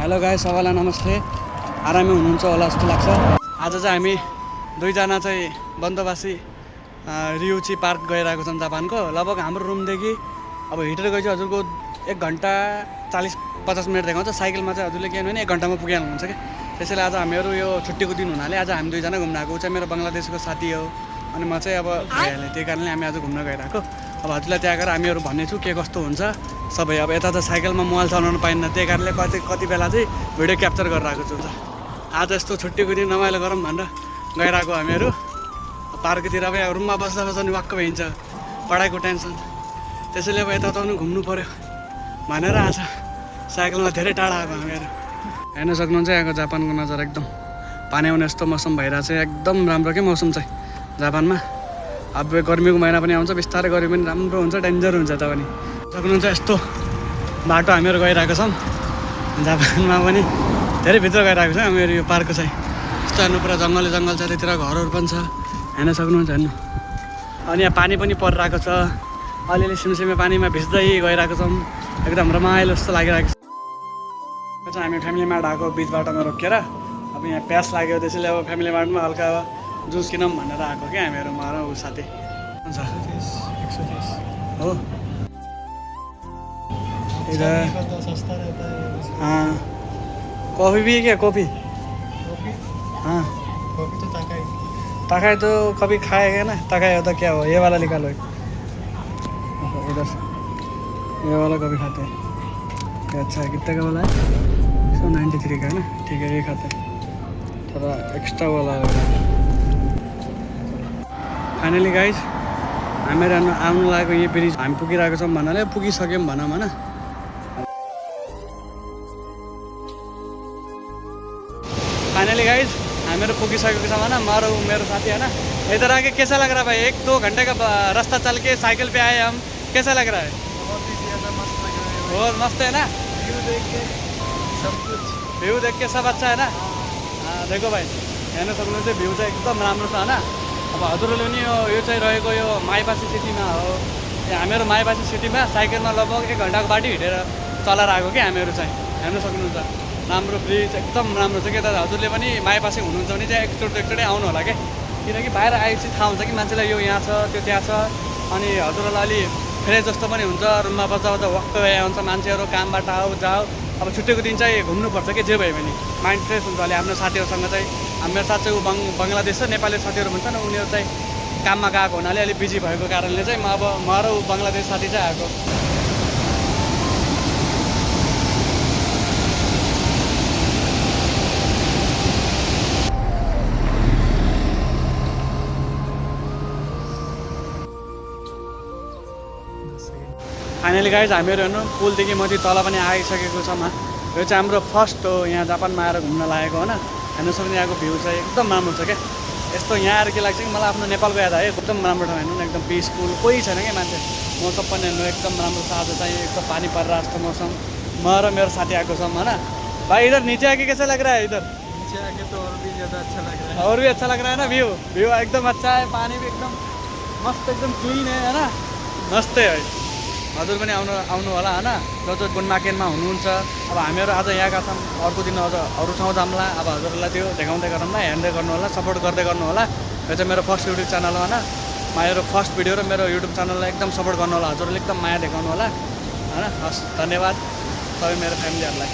Hello guys, सबैलाई नमस्ते। आरामै हुनुहुन्छ होला जस्तो लाग्छ। आज चाहिँ हामी दुईजना चाहिँ बन्दोबस्ती रियुची पार्क गइरहेको छौँ जापानको। लगभग हाम्रो रुमदेखि अब हिँडेर गएपछि हजुरको 1 घन्टा 40-50 मिनट देखाउँछ। साइकलमा चाहिँ हजुरले के भने 1 घन्टामा पुगिहाल्नुहुन्छ कि। त्यसैले आज हामीहरू यो छुट्टीको दिन हुनाले आज हामी दुईजना घुम्न आएको। ऊ चाहिँ मेरो बङ्गलादेशको साथी हो अनि म चाहिँ अब भइहालेँ, त्यही कारणले हामी आज घुम्न गइरहेको। अब हजुरलाई त्यहाँ गएर हामीहरू भन्नेछु के कस्तो हुन्छ सबै। अब यता त साइकलमा मोबाइल चलाउनु पाइन्न, त्यही कारणले कति बेला चाहिँ भिडियो क्याप्चर गरिरहेको छु। आज यस्तो छुट्टीको दिन रमाइलो गरौँ भनेर गइरहेको हामीहरू पार्कतिर। अब रुममा बस्दा बस्दा नि वाक्क भइन्छ, पढाइको टेन्सन। त्यसैले अब यता पनि घुम्नु पऱ्यो भनेर आज साइकलमा धेरै टाढा आएको हामीहरू। हेर्न सक्नुहुन्छ यहाँको जापानको नजारा एकदम पानी आउने यस्तो मौसम भइरहेको छ। एकदम राम्रो के मौसम चाहिँ जापानमा। अब गर्मीको महिना पनि आउँछ, बिस्तारै गर्मी पनि राम्रो हुन्छ, डेन्जर हुन्छ त पनि। सक्नुहुन्छ यस्तो बाटो हामीहरू गइरहेको छौँ जापानमा पनि। धेरै भित्र गइरहेको छ हामीहरू यो पार्कको चाहिँ। यस्तो हेर्नु पुरा जङ्गल छ, त्यतिर घरहरू पनि छ, हेर्न सक्नुहुन्छ हेर्नु। अनि यहाँ पानी पनि परिरहेको छ, अलिअलि सिमसिमे पानीमा भिज्दै गइरहेको छौँ। एकदम रमाइलो जस्तो लागिरहेको छ। चाहिँ हामी फ्यामिली मार्ट आएको, बिच बाटोमा रोकेर। अब यहाँ प्यास लाग्यो, त्यसैले अब फ्यामिली मार्टमा हल्का जुस किनौँ भनेर आएको क्या हामीहरू, म र ऊ साथी। हुन्छ 130 हो। इधर सस्ता रहता है। हाँ, कॉफ़ी भी है क्या? कॉफ़ी हाँ, कॉफी तो ताका ही। ताकाई तो कभी खाएगा ना। ताकाई होता क्या हो, ये वाला निकालो इधर से। ये वाला कभी खाते हैं। ये अच्छा है, कितने का वाला है? 193 का है ना। ठीक है, ये खाते हैं। थोड़ा एक्स्ट्रा वाला लग रहा है। फाइनली गाइज हामीहरू आउनु लागेको यो ब्रिज हामी पुगिरहेको छौँ भन्नाले पुगिसक्यौँ भनौँ होइन। फाइनली गाइज हामीहरू पुगिसकेको छौँ होइन, म र मेरो साथी है ना। इधर आके कैसा लग रहा है भाई? 1-2 घंटे का रास्ता चल के साइकिल पे आए हम, कैसा लग रहा है? बहुत ही ज़्यादा मस्त लग रहा है। बहुत मस्त है ना। व्यू देख के सब कुछ। भ्यू देख के सब अच्छा है ना। हाँ देखो भाइ, हेर्न सक्नुहुन्छ भ्यू चाहिँ एकदम राम्रो छ होइन। अब हजुरहरूले पनि यो चाहिँ रहेको यो माइबासी सिटीमा हो। यहाँ हामीहरू माइबासी सिटीमा साइकलमा लगभग 1 घन्टाको बाटो हिँडेर चलाएर आएको कि हामीहरू चाहिँ। हेर्न सक्नुहुन्छ राम्रो ब्रिज एकदम राम्रो छ कि। त हजुरले पनि माइबासी हुनुहुन्छ भने चाहिँ एकचोटि आउनु होला क्या। किनकि बाहिर आएपछि थाहा हुन्छ कि मान्छेलाई यो यहाँ छ त्यो त्यहाँ छ। अनि हजुरहरूलाई अलि फ्रेस जस्तो पनि हुन्छ, रुममा बस्दा बस्दा वाक्क भइरहेको हुन्छ मान्छेहरू, कामबाट आऊ जाऊ। अब छुट्टीको दिन चाहिँ घुम्नुपर्छ कि जे भयो भने, माइन्ड फ्रेस हुन्छ। अहिले आफ्नो साथीहरूसँग चाहिँ मेरो साथ चाहिँ ऊ बङ्गलादेश छ, नेपाली साथीहरू हुन्छ नि, उनीहरू चाहिँ काममा गएको हुनाले अलिक बिजी भएको कारणले चाहिँ म र ऊ बङ्गलादेश साथी चाहिँ आएको। फाइनली गाइज हामीहरू हेर्नु पुलदेखि माथि तल पनि आइसकेको छ। यो चाहिँ हाम्रो फर्स्ट हो यहाँ जापानमा आएर घुम्न लागेको होइन। हेर्न सक्ने यहाँको भ्यू चाहिँ एकदम राम्रो छ क्या। यस्तो यहाँ आएर के लाग्छ कि मलाई आफ्नो नेपालको याद आयो। एकदम राम्रो ठाउँ हेर्नु न, एकदम पिसफुल, कोही छैन क्या मान्छे। मौसम पनि हेर्नु एकदम राम्रो छ। आज चाहिँ एकदम पानी परिरहेको जस्तो मौसम। म र मेरो साथी आएको छौँ होइन। भाइ इधर नीचे आके कैसा लग रहा है? इधर नीचे आके तो और भी ज़्यादा अच्छा लग रहा है। और भी अच्छा लग रहा है ना। व्यू एकदम अच्छा है, पानी भी एकदम मस्त, एकदम क्लिन है होइन। मस्तै है। हजुर पनि आउनु होला होइन, जो गुन्माकेनमा हुनुहुन्छ। अब हामीहरू आज यहाँ गएको छौँ, अर्को दिन अझ अरू ठाउँ जाउँला। अब हजुरहरूलाई त्यो देखाउँदै गरौँला, हेर्दै गर्नु होला, सपोर्ट गर्दै गर्नु होला। यो चाहिँ मेरो फर्स्ट युट्युब च्यानल हो होइन। मेरो फर्स्ट भिडियो र मेरो युट्युब च्यानललाई एकदम सपोर्ट गर्नु होला। हजुरले एकदम माया देखाउनु होला होइन। हस्, धन्यवाद सबै मेरो फ्यामिलीहरूलाई।